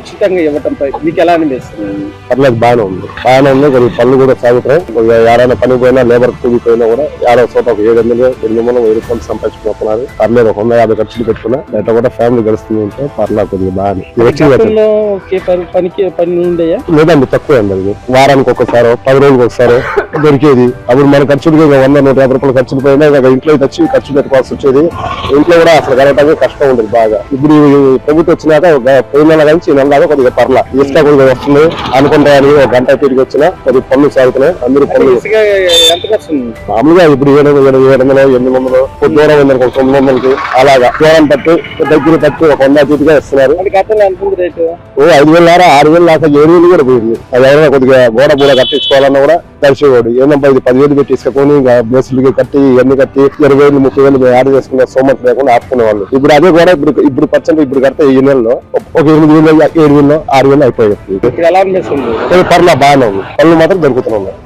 ఉచితంగా ఇవ్వటంపై మీకు ఎలా అనిపిస్తుంది? పర్లేదు, బాగానే ఉంది. కొద్దిగా పనులు కూడా సాగుతున్నాయి. కొద్దిగా ఏడైనా పని పోయినా లేబర్ కూలిపోయినా కూడా ఏడో చోట ఒక 700, 800, 1000 రూపాయలు సంపాదించుకుంటున్నారు. పర్లేదు, 150 ఖర్చులు పెట్టుకున్నా ఎట్లా కూడా ఫ్యామిలీ గడుస్తుంది అంటే పర్లేదు, కొద్దిగా బాగానే. పని ఉండేయా? లేదండి, తక్కువ అండి. అది వారానికి ఒకసారి, 10 రోజులకు ఒకసారి దొరికేది. అప్పుడు మన ఖర్చులు 100, 150 రూపాయలు ఖర్చులు పోయినా ఇంట్లో తెచ్చి ఖర్చు పెట్టుకోవాల్సి వచ్చేది. ఇంట్లో కూడా అసలు కలగటానికి కష్టం ఉండేది బాగా. ఇప్పుడు ప్రభుత్వం వచ్చినాక పోయిన నెల నుంచి నెల దాకా కొద్దిగా పర్లా ఇసుక కొద్దిగా వస్తుంది అనుకుంటా. ఒక గంట తిరిగి వచ్చినా కొద్దిగా పనులు సాగుతున్నాయి. అందరూ పనులు మామూలుగా ఇప్పుడు 700, 800, దూరం ఉందనుకో 900కి అలాగా దూరం పట్టి దగ్గర పట్టి ఒక 100 తీటిగా ఇస్తున్నారు. 5,000, 6,000 దాకా 7,000 కూడా పోయింది. అది ఎవరైనా కొద్దిగా గోడ బూడ కట్టించుకోవాలన్నా కూడా దర్శకుడు ఏంటంటే ఇది 10,000 పెట్టి తీసుకొని ఇంకా బేసులకి కట్టి ఇవన్నీ కట్టి 20,000, 30,000 యాడ్ చేసుకునే సోమతి లేకుండా ఆపుకునే వాళ్ళు. ఇప్పుడు అదే కూడా ఇప్పుడు పర్సెంట్ ఇప్పుడు కడితే ఈ నెలలో ఒక 8,000, 7,000, 6,000 అయిపోయింది. పర్లా బాగానే ఉంది. పనులు మాత్రం దొరుకుతున్నాయి.